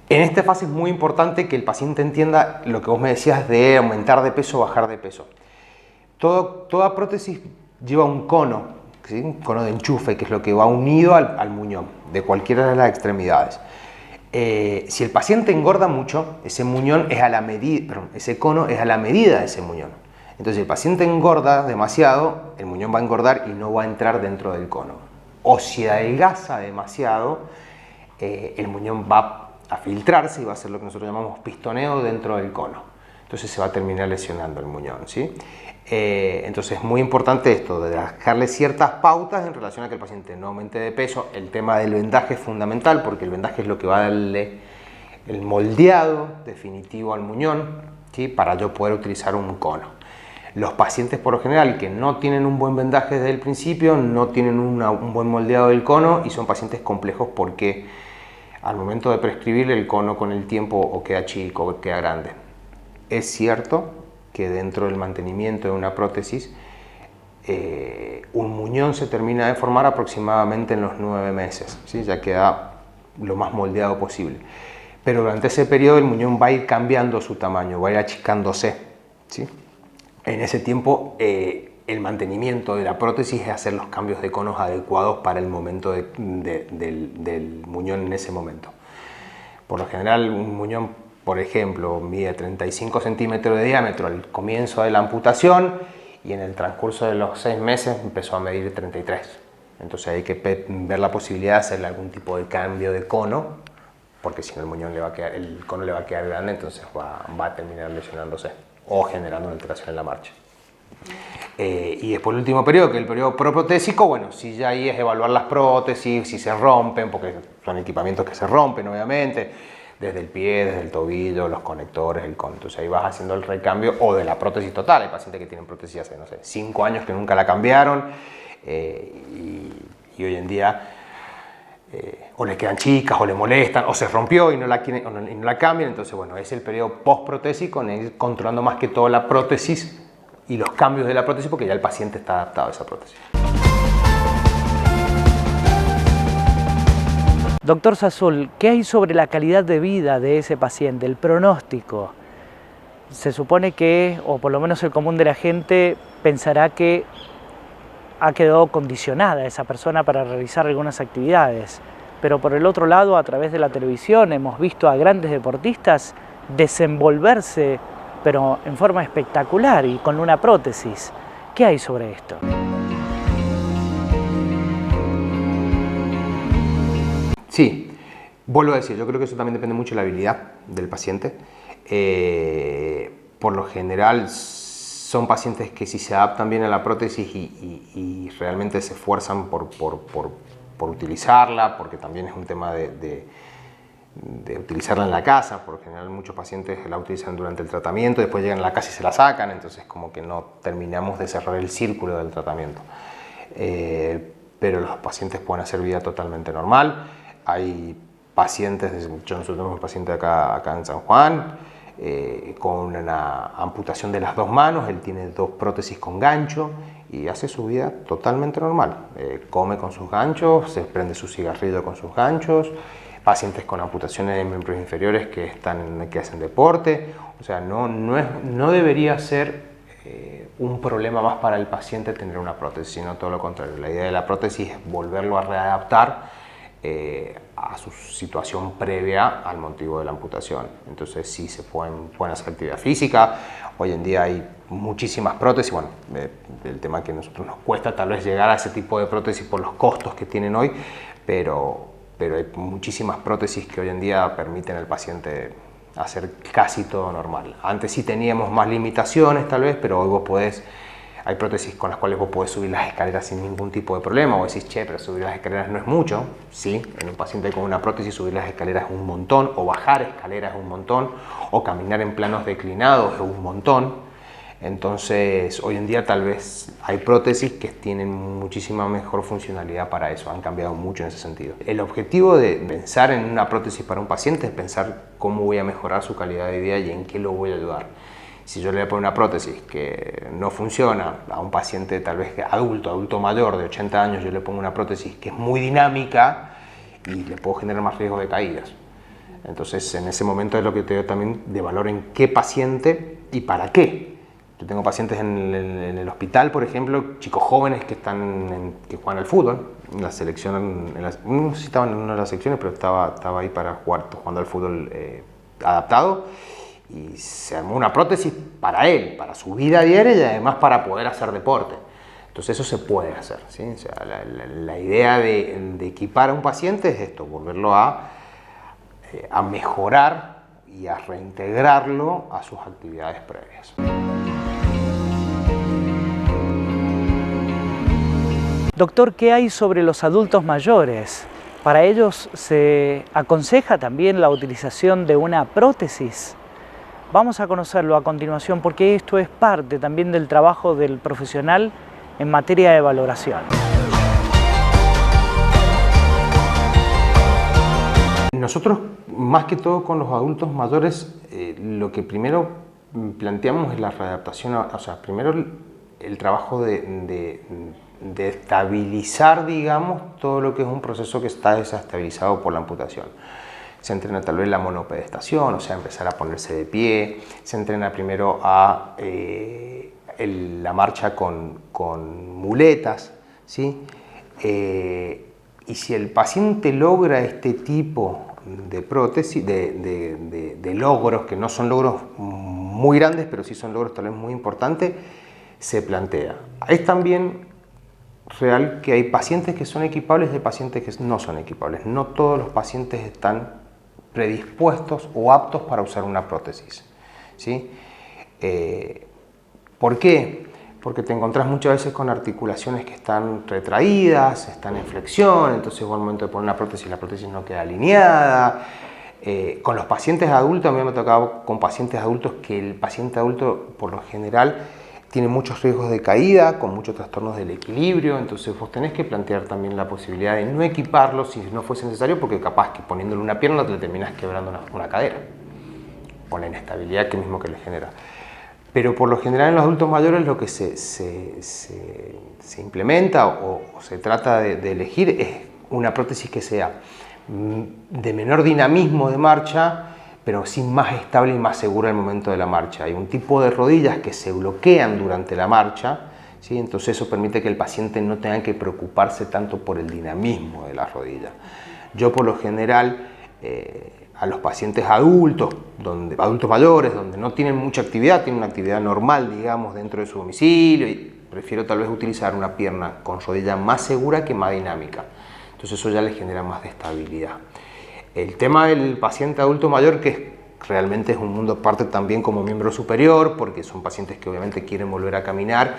En esta fase es muy importante que el paciente entienda lo que vos me decías de aumentar de peso o bajar de peso. Toda prótesis lleva un cono, ¿sí?, un cono de enchufe, que es lo que va unido al muñón de cualquiera de las extremidades. Si el paciente engorda mucho, ese muñón es a la medida, perdón, ese cono es a la medida de ese muñón. Entonces, si el paciente engorda demasiado, el muñón va a engordar y no va a entrar dentro del cono. O si adelgaza demasiado, el muñón va a filtrarse y va a hacer lo que nosotros llamamos pistoneo dentro del cono. Entonces se va a terminar lesionando el muñón, ¿sí? Entonces es muy importante esto, de dejarle ciertas pautas en relación a que el paciente no aumente de peso. El tema del vendaje es fundamental porque el vendaje es lo que va a darle el moldeado definitivo al muñón, ¿sí?, para yo poder utilizar un cono. Los pacientes por lo general que no tienen un buen vendaje desde el principio, no tienen un buen moldeado del cono y son pacientes complejos porque al momento de prescribir el cono con el tiempo o queda chico o queda grande. Es cierto que dentro del mantenimiento de una prótesis un muñón se termina de formar aproximadamente en los 9 meses, ¿sí?, ya queda lo más moldeado posible. Pero durante ese periodo el muñón va a ir cambiando su tamaño, va a ir achicándose, ¿sí? En ese tiempo el mantenimiento de la prótesis es hacer los cambios de conos adecuados para el momento del muñón en ese momento. Por lo general un muñón, por ejemplo, mide 35 centímetros de diámetro al comienzo de la amputación y en el transcurso de los 6 meses empezó a medir 33. Entonces hay que ver la posibilidad de hacerle algún tipo de cambio de cono, porque si no el cono le va a quedar grande, entonces va a terminar lesionándose o generando una alteración en la marcha. Y después el último periodo, que es el periodo proprotésico, bueno, si ya ahí es evaluar las prótesis, si se rompen, porque son equipamientos que se rompen obviamente, desde el pie, desde el tobillo, los conectores, el cono. Entonces ahí vas haciendo el recambio o de la prótesis total. Hay pacientes que tienen prótesis hace, no sé, 5 años que nunca la cambiaron y hoy en día o le quedan chicas o le molestan o se rompió y no la quieren, y no la cambian. Entonces bueno, es el periodo post-protésico, controlando más que todo la prótesis y los cambios de la prótesis porque ya el paciente está adaptado a esa prótesis. Doctor Sazul, ¿qué hay sobre la calidad de vida de ese paciente, el pronóstico? Se supone que, o por lo menos el común de la gente, pensará que ha quedado condicionada esa persona para realizar algunas actividades. Pero por el otro lado, a través de la televisión, hemos visto a grandes deportistas desenvolverse, pero en forma espectacular y con una prótesis. ¿Qué hay sobre esto? Sí, vuelvo a decir, yo creo que eso también depende mucho de la habilidad del paciente. Por lo general son pacientes que si se adaptan bien a la prótesis y realmente se esfuerzan por utilizarla, porque también es un tema de utilizarla en la casa. Por lo general muchos pacientes la utilizan durante el tratamiento, después llegan a la casa y se la sacan, entonces como que no terminamos de cerrar el círculo del tratamiento. Pero los pacientes pueden hacer vida totalmente normal. Hay pacientes, nosotros tenemos un paciente acá en San Juan, con una amputación de las 2 manos, él tiene 2 prótesis con gancho y hace su vida totalmente normal. Come con sus ganchos, se prende su cigarrillo con sus ganchos. Pacientes con amputaciones de miembros inferiores que hacen deporte. O sea, no debería ser un problema más para el paciente tener una prótesis, sino todo lo contrario. La idea de la prótesis es volverlo a readaptar a su situación previa al motivo de la amputación. Entonces sí se pueden hacer actividad física. Hoy en día hay muchísimas prótesis. Bueno, el tema que a nosotros nos cuesta tal vez llegar a ese tipo de prótesis por los costos que tienen hoy, pero hay muchísimas prótesis que hoy en día permiten al paciente hacer casi todo normal. Antes sí teníamos más limitaciones tal vez, pero hoy hay prótesis con las cuales vos podés subir las escaleras sin ningún tipo de problema. O decís, che, pero subir las escaleras no es mucho. Sí, en un paciente con una prótesis subir las escaleras es un montón, o bajar escaleras es un montón, o caminar en planos declinados es un montón. Entonces, hoy en día tal vez hay prótesis que tienen muchísima mejor funcionalidad para eso, han cambiado mucho en ese sentido. El objetivo de pensar en una prótesis para un paciente es pensar cómo voy a mejorar su calidad de vida y en qué lo voy a ayudar. Si yo le voy a poner una prótesis que no funciona a un paciente tal vez adulto mayor de 80 años, yo le pongo una prótesis que es muy dinámica y le puedo generar más riesgo de caídas. Entonces, en ese momento es lo que te doy también de valor en qué paciente y para qué. Yo tengo pacientes en el hospital, por ejemplo, chicos jóvenes que juegan al fútbol. En la selección, no sé si estaban en una de las secciones, pero estaba ahí para jugar, jugando al fútbol adaptado. Y se armó una prótesis para él, para su vida diaria y además para poder hacer deporte. Entonces eso se puede hacer, ¿sí? O sea, la idea de equipar a un paciente es esto, volverlo a mejorar y a reintegrarlo a sus actividades previas. Doctor, ¿qué hay sobre los adultos mayores? ¿Para ellos se aconseja también la utilización de una prótesis? Vamos a conocerlo a continuación porque esto es parte también del trabajo del profesional en materia de valoración. Nosotros, más que todo con los adultos mayores, lo que primero planteamos es la readaptación, o sea, primero el trabajo de estabilizar, digamos, todo lo que es un proceso que está desestabilizado por la amputación. Se entrena tal vez la monopedestación, o sea, empezar a ponerse de pie. Se entrena primero a la marcha con muletas, ¿sí? Y si el paciente logra este tipo de prótesis, de logros, que no son logros muy grandes, pero sí son logros tal vez muy importantes, se plantea. Es también real que hay pacientes que son equipables y pacientes que no son equipables. No todos los pacientes están predispuestos o aptos para usar una prótesis, ¿sí? ¿Por qué? Porque te encontrás muchas veces con articulaciones que están retraídas, están en flexión, entonces al momento de poner una prótesis, la prótesis no queda alineada, Con los pacientes adultos, a mí me ha tocado con pacientes adultos que el paciente adulto por lo general tiene muchos riesgos de caída, con muchos trastornos del equilibrio, entonces vos tenés que plantear también la posibilidad de no equiparlo si no fuese necesario, porque capaz que poniéndole una pierna te le terminás quebrando una cadera, con la inestabilidad que mismo que le genera. Pero por lo general en los adultos mayores lo que se implementa o se trata de elegir es una prótesis que sea de menor dinamismo de marcha, pero sí más estable y más segura al momento de la marcha. Hay un tipo de rodillas que se bloquean durante la marcha, ¿sí? Entonces eso permite que el paciente no tenga que preocuparse tanto por el dinamismo de la rodilla. Yo por lo general a los pacientes adultos mayores, donde no tienen mucha actividad, tienen una actividad normal, digamos, dentro de su domicilio, y prefiero tal vez utilizar una pierna con rodilla más segura que más dinámica. Entonces eso ya les genera más de estabilidad. El tema del paciente adulto mayor, que realmente es un mundo aparte también como miembro superior, porque son pacientes que obviamente quieren volver a caminar,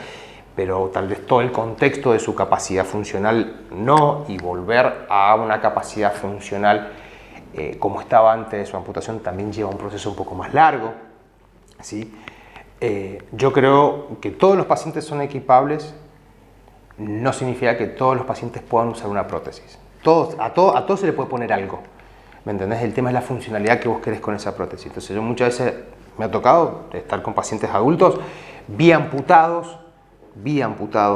pero tal vez todo el contexto de su capacidad funcional no, y volver a una capacidad funcional como estaba antes de su amputación también lleva un proceso un poco más largo, ¿sí? Yo creo que todos los pacientes son equipables, no significa que todos los pacientes puedan usar una prótesis. A todos se le puede poner algo, ¿me entendés? El tema es la funcionalidad que vos querés con esa prótesis. Entonces yo muchas veces me ha tocado estar con pacientes adultos biamputados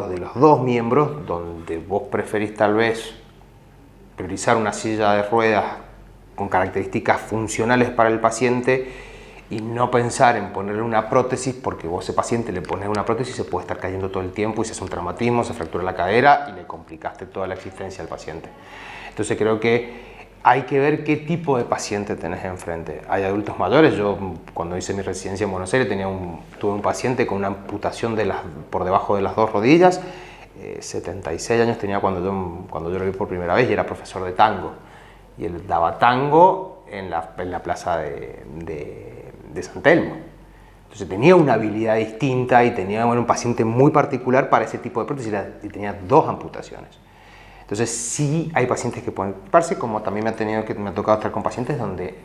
de los dos miembros, donde vos preferís tal vez priorizar una silla de ruedas con características funcionales para el paciente y no pensar en ponerle una prótesis, porque vos a ese paciente le pones una prótesis y se puede estar cayendo todo el tiempo y se hace un traumatismo, se fractura la cadera y le complicaste toda la existencia al paciente. Entonces creo que hay que ver qué tipo de paciente tenés enfrente. Hay adultos mayores. Yo cuando hice mi residencia en Buenos Aires tuve un paciente con una amputación por debajo de las dos rodillas. 76 años tenía cuando yo lo vi por primera vez, y era profesor de tango. Y él daba tango en la plaza de San Telmo. Entonces tenía una habilidad distinta y tenía un paciente muy particular para ese tipo de prótesis, y tenía dos amputaciones. Entonces sí hay pacientes que pueden equiparse, como también me ha tocado estar con pacientes donde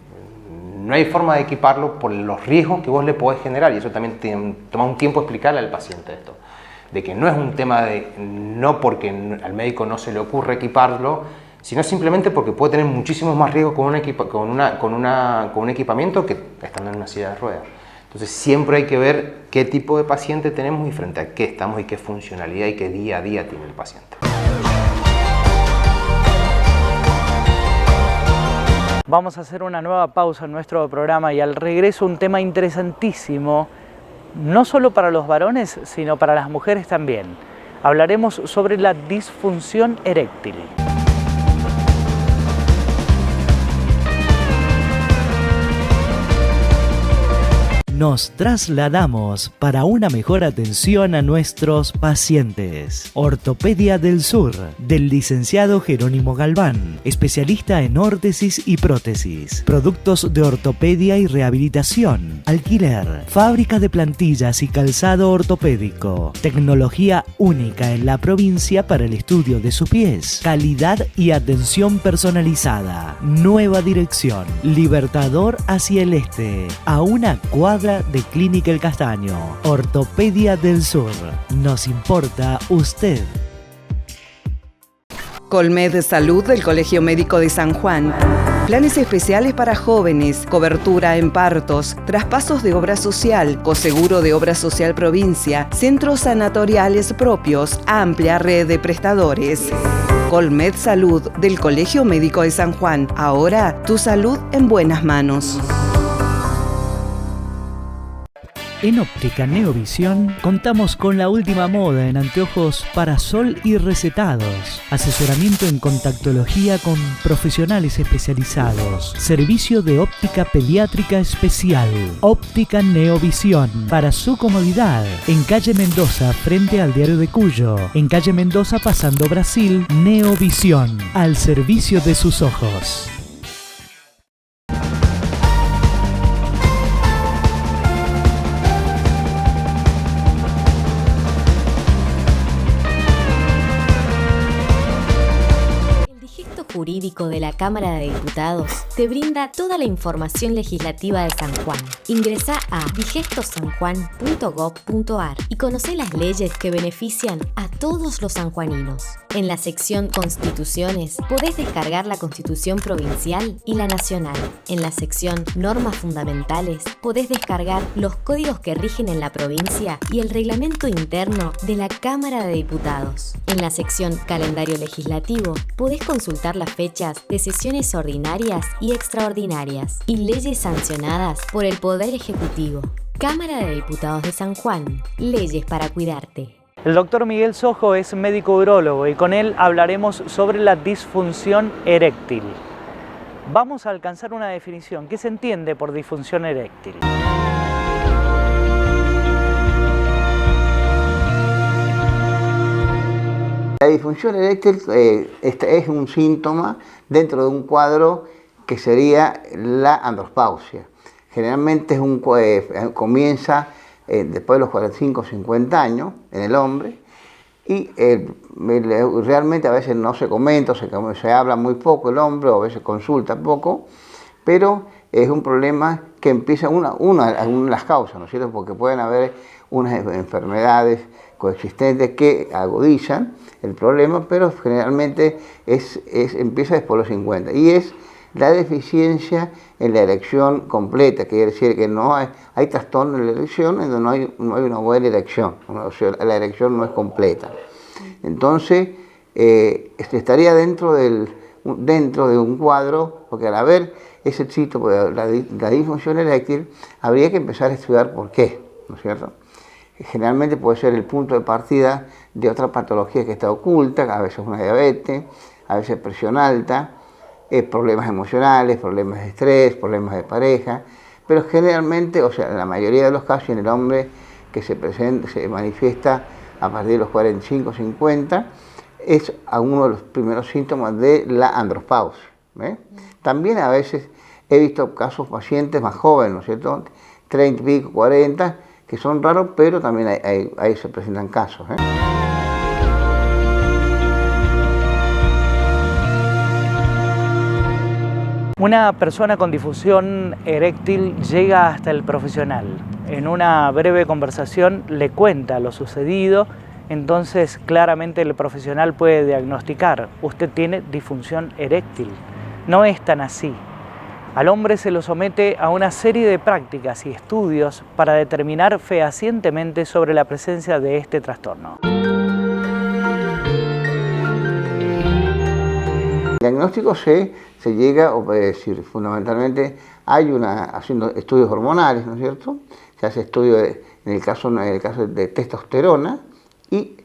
no hay forma de equiparlo por los riesgos que vos le podés generar, y eso también toma un tiempo explicarle al paciente esto, de que no es un tema de no porque al médico no se le ocurre equiparlo, sino simplemente porque puede tener muchísimos más riesgos con un equipamiento que estando en una silla de ruedas. Entonces siempre hay que ver qué tipo de paciente tenemos y frente a qué estamos y qué funcionalidad y qué día a día tiene el paciente. Vamos a hacer una nueva pausa en nuestro programa y al regreso un tema interesantísimo, no solo para los varones, sino para las mujeres también. Hablaremos sobre la disfunción eréctil. Nos trasladamos para una mejor atención a nuestros pacientes. Ortopedia del Sur, del licenciado Jerónimo Galván, especialista en órtesis y prótesis, productos de ortopedia y rehabilitación, alquiler, fábrica de plantillas y calzado ortopédico, tecnología única en la provincia para el estudio de sus pies, calidad y atención personalizada. Nueva dirección, Libertador hacia el este, a una cuadra de Clínica El Castaño. Ortopedia del Sur. Nos importa usted. Colmed Salud del Colegio Médico de San Juan. Planes especiales para jóvenes, cobertura en partos, traspasos de obra social, coseguro de obra social provincia, centros sanatoriales propios, amplia red de prestadores. Colmed Salud del Colegio Médico de San Juan. Ahora tu salud en buenas manos. En Óptica Neovisión contamos con la última moda en anteojos para sol y recetados, asesoramiento en contactología con profesionales especializados, servicio de óptica pediátrica especial. Óptica Neovisión, para su comodidad, en calle Mendoza frente al Diario de Cuyo, en calle Mendoza pasando Brasil. Neovisión, al servicio de sus ojos. Médico de la Cámara de Diputados te brinda toda la información legislativa de San Juan. Ingresá a digestosanjuan.gov.ar y conocé las leyes que benefician a todos los sanjuaninos. En la sección Constituciones podés descargar la Constitución Provincial y la Nacional. En la sección Normas Fundamentales podés descargar los códigos que rigen en la provincia y el reglamento interno de la Cámara de Diputados. En la sección Calendario Legislativo podés consultar las fechas de sesiones ordinarias y extraordinarias y leyes sancionadas por el Poder Ejecutivo. Cámara de Diputados de San Juan. Leyes para cuidarte. El doctor Miguel Sojo es médico urólogo y con él hablaremos sobre la disfunción eréctil. Vamos a alcanzar una definición. ¿Qué se entiende por disfunción eréctil? La disfunción eréctil es un síntoma dentro de un cuadro que sería la andropausia. Generalmente comienza después de los 45 o 50 años en el hombre y realmente a veces no se comenta, se habla muy poco el hombre o a veces consulta poco, pero es un problema que empieza una de las causas, ¿no es cierto? Porque pueden haber unas enfermedades coexistentes que agudizan el problema, pero generalmente empieza después de los 50 y es la deficiencia en la erección completa, quiere decir que no hay trastorno en la erección, en donde no hay una buena erección, o sea, la erección no es completa. Entonces, estaría dentro de un cuadro, porque al haber ese sitio, la disfunción eréctil, habría que empezar a estudiar por qué, ¿no es cierto? Generalmente puede ser el punto de partida de otra patología que está oculta, a veces una diabetes, a veces presión alta, problemas emocionales, problemas de estrés, problemas de pareja, pero generalmente, o sea, en la mayoría de los casos en el hombre que se manifiesta a partir de los 45 50, es uno de los primeros síntomas de la andropausia. También a veces he visto casos pacientes más jóvenes, ¿no es cierto? 30 y pico, 40, que son raros, pero también ahí se presentan casos. Una persona con disfunción eréctil llega hasta el profesional. En una breve conversación le cuenta lo sucedido, entonces claramente el profesional puede diagnosticar: usted tiene disfunción eréctil. No es tan así. Al hombre se lo somete a una serie de prácticas y estudios para determinar fehacientemente sobre la presencia de este trastorno. El diagnóstico se llega, o puede decir, fundamentalmente haciendo estudios hormonales, ¿no es cierto? Se hace estudio en el caso de testosterona y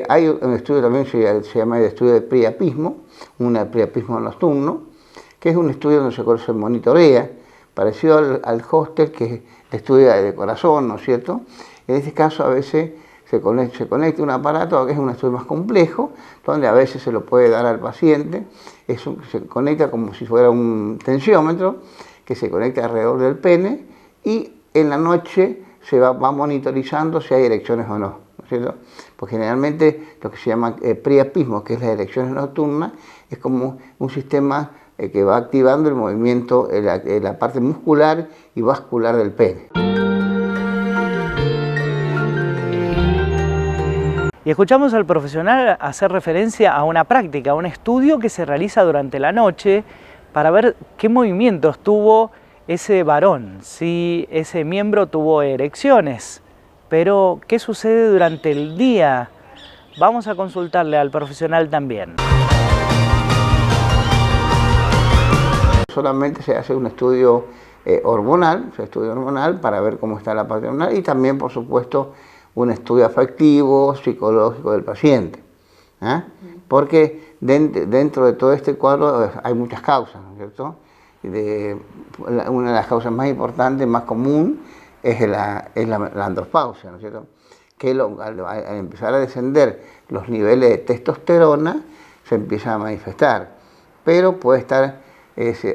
hay un estudio también se llama el estudio de priapismo, un priapismo nocturno, que es un estudio donde se monitorea, parecido al Holter, que es el estudio de corazón, ¿no es cierto? En este caso a veces se conecta un aparato que es un estudio más complejo, donde a veces se lo puede dar al paciente, se conecta como si fuera un tensiómetro, que se conecta alrededor del pene, y en la noche se va monitorizando si hay erecciones o no, ¿no es cierto? Porque generalmente lo que se llama priapismo, que es las erecciones nocturnas, es como un sistema que va activando el movimiento, la parte muscular y vascular del pene. Y escuchamos al profesional hacer referencia a una práctica, a un estudio que se realiza durante la noche para ver qué movimientos tuvo ese varón, si ese miembro tuvo erecciones. Pero, ¿qué sucede durante el día? Vamos a consultarle al profesional también. Solamente se hace un estudio hormonal, para ver cómo está la parte hormonal y también, por supuesto, un estudio afectivo, psicológico del paciente. Porque dentro de todo este cuadro hay muchas causas, ¿no es cierto? Una de las causas más importantes, más común, es la andropausia, ¿no es cierto? Que al empezar a descender los niveles de testosterona, se empieza a manifestar, pero puede estar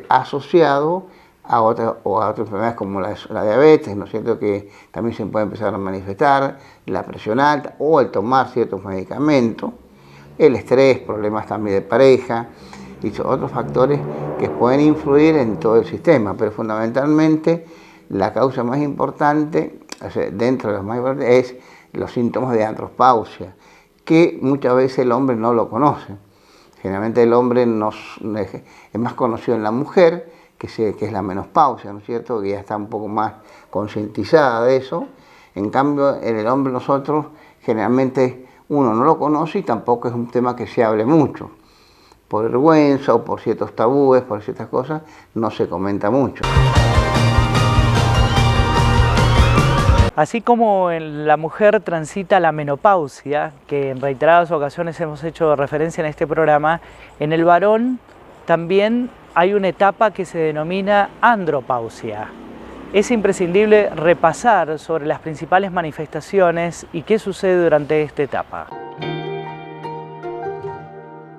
asociado a otras enfermedades como la diabetes, ¿no es cierto?, que también se puede empezar a manifestar, la presión alta o el tomar ciertos medicamentos, el estrés, problemas también de pareja, y son otros factores que pueden influir en todo el sistema, pero fundamentalmente la causa más importante, o sea, dentro de las más importantes, es los síntomas de andropausia, que muchas veces el hombre no lo conoce. Generalmente el hombre es más conocido en la mujer, que es la menopausia, ¿no es cierto?, que ya está un poco más concientizada de eso. En cambio, en el hombre nosotros generalmente uno no lo conoce y tampoco es un tema que se hable mucho. Por vergüenza o por ciertos tabúes, por ciertas cosas, no se comenta mucho. Así como la mujer transita la menopausia, que en reiteradas ocasiones hemos hecho referencia en este programa, en el varón también hay una etapa que se denomina andropausia. Es imprescindible repasar sobre las principales manifestaciones y qué sucede durante esta etapa.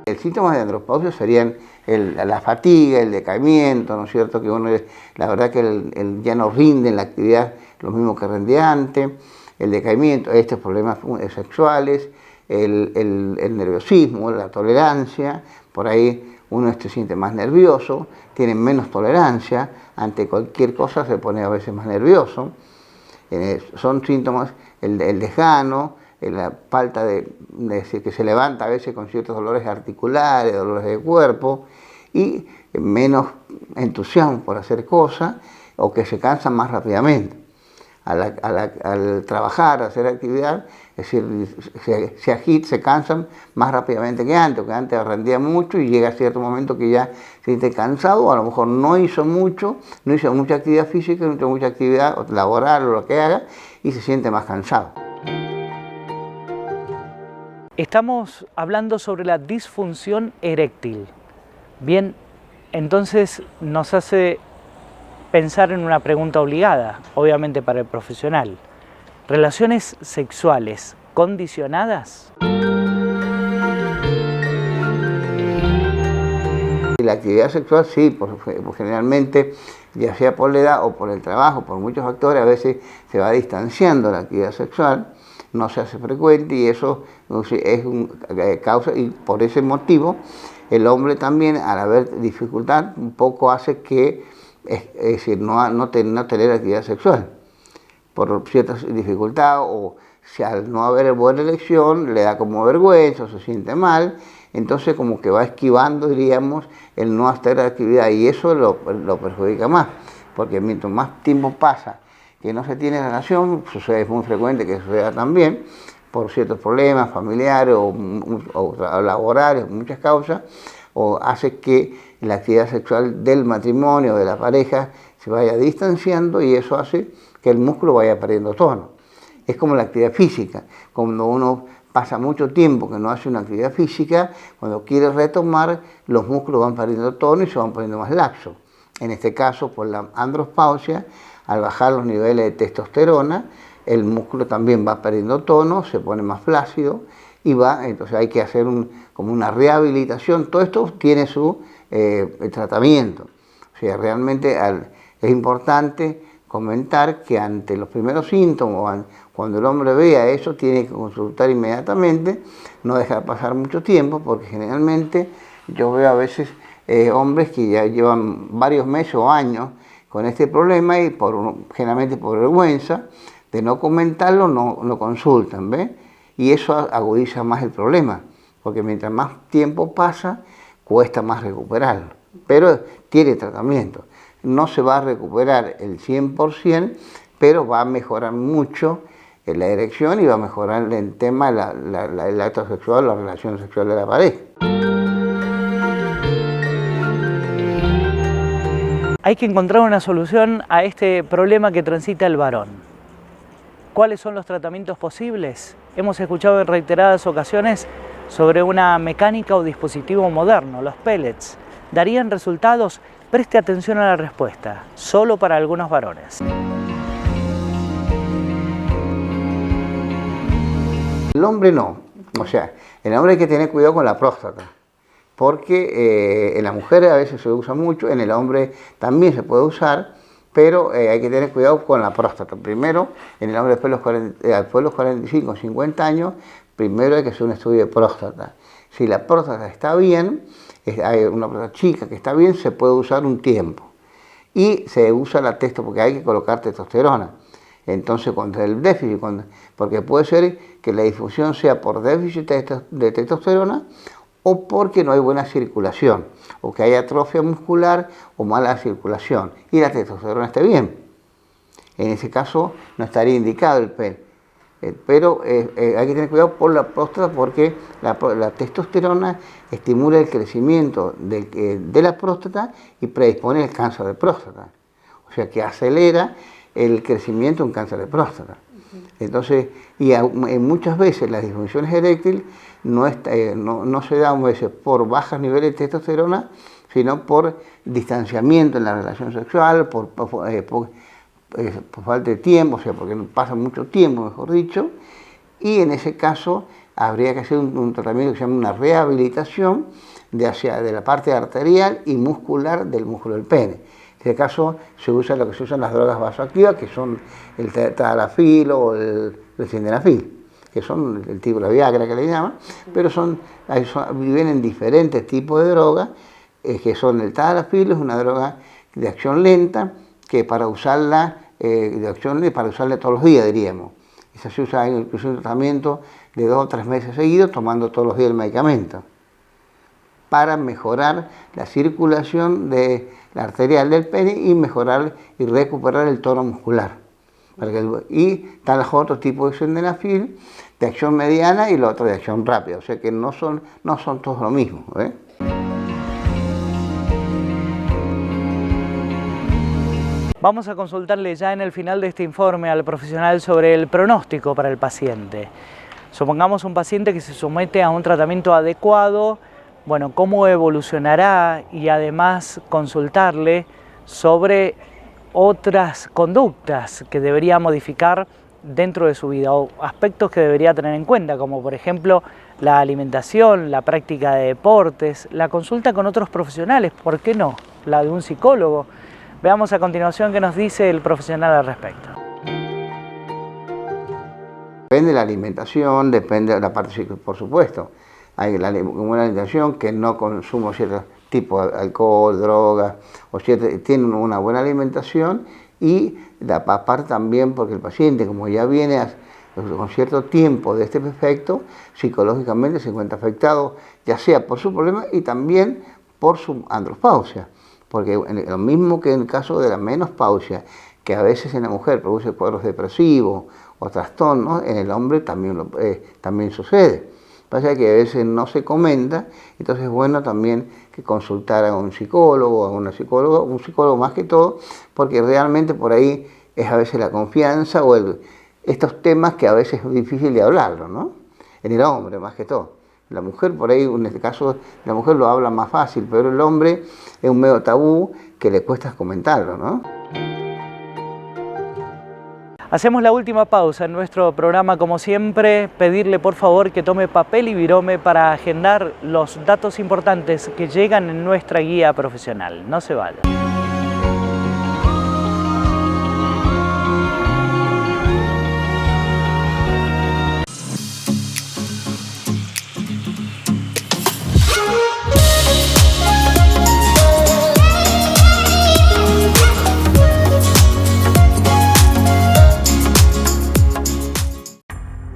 El síntoma de andropausia serían la fatiga, el decaimiento, ¿no es cierto? Que uno, la verdad que ya no rinde en la actividad lo mismo que rendía antes, el decaimiento, estos problemas sexuales, el nerviosismo, la tolerancia, por ahí uno se siente más nervioso, tiene menos tolerancia, ante cualquier cosa se pone a veces más nervioso. Son síntomas, el desgano, la falta de que se levanta a veces con ciertos dolores articulares, dolores de cuerpo, y menos entusiasmo por hacer cosas, o que se cansan más rápidamente. Al trabajar, hacer actividad, es decir, se cansan más rápidamente que antes, porque antes rendía mucho y llega a cierto momento que ya se siente cansado, o a lo mejor no hizo mucha actividad física, no hizo mucha actividad laboral o lo que haga, y se siente más cansado. Estamos hablando sobre la disfunción eréctil. Bien, entonces nos hace pensar en una pregunta obligada, obviamente para el profesional. ¿Relaciones sexuales condicionadas? La actividad sexual sí, generalmente, ya sea por la edad o por el trabajo, por muchos factores, a veces se va distanciando la actividad sexual, no se hace frecuente y eso es causa, y por ese motivo el hombre también, al haber dificultad, un poco hace que, es decir, no tener actividad sexual por ciertas dificultades, o si al no haber buena elección le da como vergüenza o se siente mal, entonces como que va esquivando, diríamos, el no hacer actividad, y eso lo perjudica más, porque mientras más tiempo pasa que no se tiene relación, es muy frecuente que suceda también, por ciertos problemas familiares o laborales, muchas causas, o hace que la actividad sexual del matrimonio, de la pareja, se vaya distanciando, y eso hace que el músculo vaya perdiendo tono. Es como la actividad física. Cuando uno pasa mucho tiempo que no hace una actividad física, cuando quiere retomar, los músculos van perdiendo tono y se van poniendo más laxos. En este caso, por la andropausia, al bajar los niveles de testosterona, el músculo también va perdiendo tono, se pone más flácido, y entonces hay que hacer como una rehabilitación. Todo esto tiene su tratamiento. O sea, realmente es importante comentar que ante los primeros síntomas, cuando el hombre vea eso, tiene que consultar inmediatamente, no dejar pasar mucho tiempo, porque generalmente yo veo a veces hombres que ya llevan varios meses o años con este problema, y generalmente por vergüenza de no comentarlo, no consultan, ¿ves? Y eso agudiza más el problema, porque mientras más tiempo pasa, cuesta más recuperarlo. Pero tiene tratamiento. No se va a recuperar el 100%, pero va a mejorar mucho la erección y va a mejorar el tema el acto sexual, la relación sexual de la pareja. Hay que encontrar una solución a este problema que transita el varón. ¿Cuáles son los tratamientos posibles? Hemos escuchado en reiteradas ocasiones sobre una mecánica o dispositivo moderno, los pellets. ¿Darían resultados? Preste atención a la respuesta, solo para algunos varones. El hombre no, o sea, el hombre hay que tener cuidado con la próstata, porque en la mujer a veces se usa mucho, en el hombre también se puede usar, pero hay que tener cuidado con la próstata. Primero, en el hombre después de los 45 o 50 años, primero hay que hacer un estudio de próstata. Si la próstata está bien, hay una próstata chica que está bien, se puede usar un tiempo. Y se usa la testosterona, porque hay que colocar testosterona. Entonces, contra el déficit, porque puede ser que la disfunción sea por déficit de testosterona o porque no hay buena circulación, o que hay atrofia muscular o mala circulación, y la testosterona esté bien. En ese caso no estaría indicado el pene. Pero hay que tener cuidado por la próstata, porque la testosterona estimula el crecimiento de la próstata y predispone al cáncer de próstata. O sea que acelera el crecimiento de un cáncer de próstata. Entonces, muchas veces las disfunciones eréctiles no se dan a veces por bajos niveles de testosterona, sino por distanciamiento en la relación sexual, por falta de tiempo, o sea, porque pasa mucho tiempo, mejor dicho, y en ese caso habría que hacer un tratamiento que se llama una rehabilitación de la parte arterial y muscular del músculo del pene. En este caso se usa lo que se usan las drogas vasoactivas, que son el tadalafil o el sildenafil, que son el tipo de Viagra que le llaman, pero viven en diferentes tipos de drogas, que son el tadalafil, es una droga de acción lenta, que para usarla todos los días, diríamos. Esa se usa incluso en un tratamiento de 2 o 3 meses seguidos, tomando todos los días el medicamento, para mejorar la circulación de la arterial del pene y mejorar y recuperar el tono muscular. Y están los otros tipos de sildenafil, de acción mediana, y los otros de acción rápida, o sea que no son todos lo mismo, ¿eh? Vamos a consultarle ya en el final de este informe al profesional sobre el pronóstico para el paciente. Supongamos un paciente que se somete a un tratamiento adecuado, bueno, cómo evolucionará, y además consultarle sobre otras conductas que debería modificar dentro de su vida, o aspectos que debería tener en cuenta, como por ejemplo la alimentación, la práctica de deportes, la consulta con otros profesionales, ¿por qué no? La de un psicólogo. Veamos a continuación qué nos dice el profesional al respecto. Depende de la alimentación, depende de la parte, por supuesto. Hay una alimentación que no consume ciertos tipos de alcohol, drogas, tiene una buena alimentación, y aparte también porque el paciente, como ya viene con cierto tiempo de este efecto, psicológicamente se encuentra afectado, ya sea por su problema y también por su andropausia. Porque lo mismo que en el caso de la menopausia, que a veces en la mujer produce cuadros depresivos o trastornos, en el hombre también sucede. Pasa que a veces no se comenta, entonces es bueno también que consultar a un psicólogo, a una psicóloga, un psicólogo más que todo, porque realmente por ahí es a veces la confianza o estos temas que a veces es difícil de hablarlo, ¿no? En el hombre más que todo. La mujer por ahí, en este caso, la mujer lo habla más fácil, pero el hombre es un medio tabú que le cuesta comentarlo, ¿no? Hacemos la última pausa en nuestro programa, como siempre, pedirle por favor que tome papel y virome para agendar los datos importantes que llegan en nuestra guía profesional. No se vaya.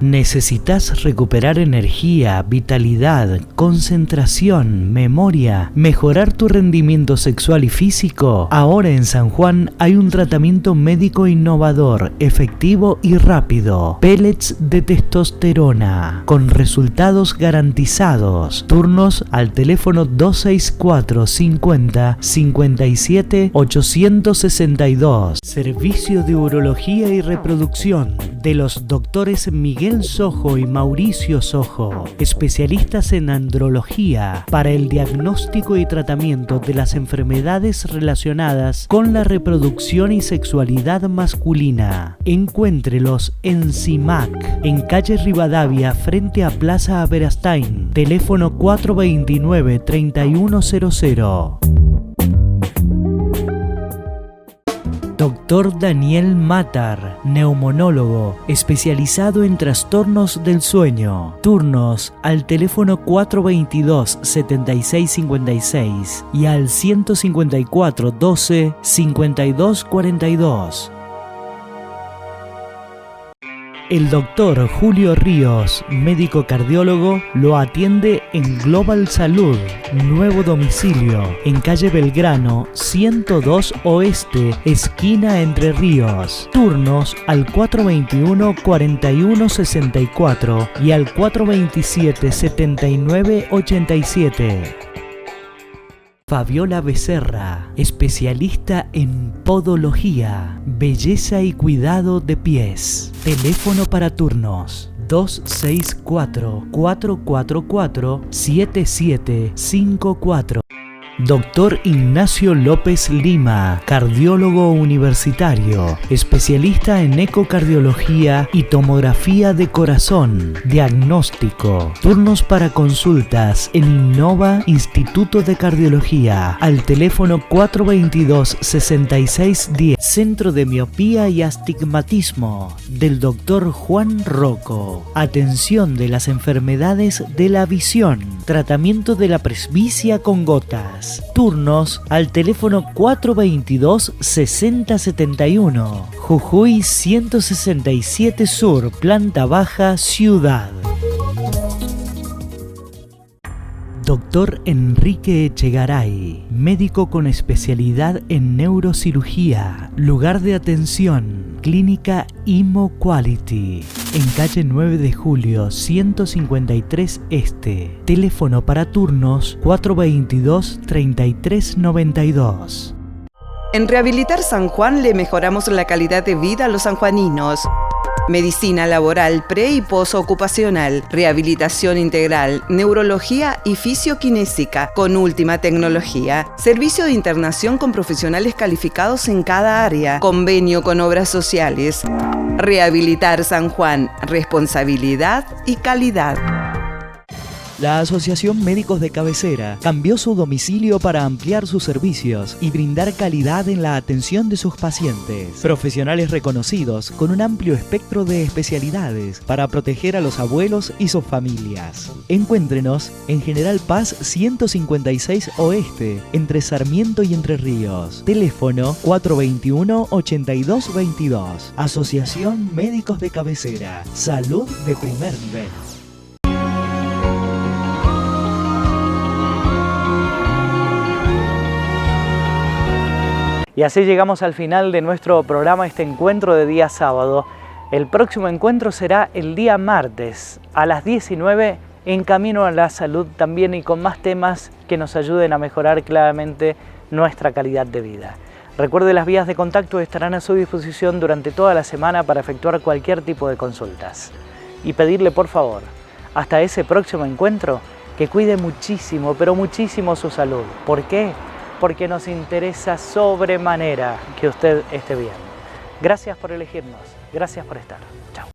¿Necesitas recuperar energía, vitalidad, concentración, memoria, mejorar tu rendimiento sexual y físico? Ahora en San Juan hay un tratamiento médico innovador, efectivo y rápido. Pellets de testosterona, con resultados garantizados. Turnos al teléfono 264 50 57 862. Servicio de urología y reproducción de los doctores Miguel Sojo y Mauricio Sojo, especialistas en andrología, para el diagnóstico y tratamiento de las enfermedades relacionadas con la reproducción y sexualidad masculina. Encuéntrelos en CIMAC, en calle Rivadavia, frente a Plaza Aberastain, teléfono 429-3100. Dr. Daniel Matar, neumonólogo, especializado en trastornos del sueño. Turnos al teléfono 422-7656 y al 154-12-5242. El doctor Julio Ríos, médico cardiólogo, lo atiende en Global Salud, nuevo domicilio, en calle Belgrano, 102 Oeste, esquina Entre Ríos. Turnos al 421-4164 y al 427-7987. Fabiola Becerra, especialista en podología, belleza y cuidado de pies. Teléfono para turnos 264-444-7754. Dr. Ignacio López Lima, cardiólogo universitario, especialista en ecocardiología y tomografía de corazón, diagnóstico. Turnos para consultas en Innova Instituto de Cardiología al teléfono 422-6610. Centro de Miopía y Astigmatismo del Dr. Juan Rocco. Atención de las enfermedades de la visión. Tratamiento de la presbicia con gotas. Turnos al teléfono 422-6071. Jujuy 167 Sur, planta baja, Ciudad. Dr. Enrique Echegaray, médico con especialidad en neurocirugía, lugar de atención, clínica Imo Quality, en calle 9 de Julio, 153 Este, teléfono para turnos 422-3392. En Rehabilitar San Juan le mejoramos la calidad de vida a los sanjuaninos. Medicina laboral pre- y posocupacional, rehabilitación integral, neurología y fisioquinésica con última tecnología, servicio de internación con profesionales calificados en cada área, convenio con obras sociales. Rehabilitar San Juan, responsabilidad y calidad. La Asociación Médicos de Cabecera cambió su domicilio para ampliar sus servicios y brindar calidad en la atención de sus pacientes. Profesionales reconocidos con un amplio espectro de especialidades para proteger a los abuelos y sus familias. Encuéntrenos en General Paz 156 Oeste, entre Sarmiento y Entre Ríos. Teléfono 421-8222. Asociación Médicos de Cabecera. Salud de primer nivel. Y así llegamos al final de nuestro programa, este encuentro de día sábado. El próximo encuentro será el día martes a las 19 en Camino a la Salud también, y con más temas que nos ayuden a mejorar claramente nuestra calidad de vida. Recuerde, las vías de contacto estarán a su disposición durante toda la semana para efectuar cualquier tipo de consultas. Y pedirle por favor, hasta ese próximo encuentro, que cuide muchísimo, pero muchísimo su salud. ¿Por qué? Porque nos interesa sobremanera que usted esté bien. Gracias por elegirnos, gracias por estar. Chao.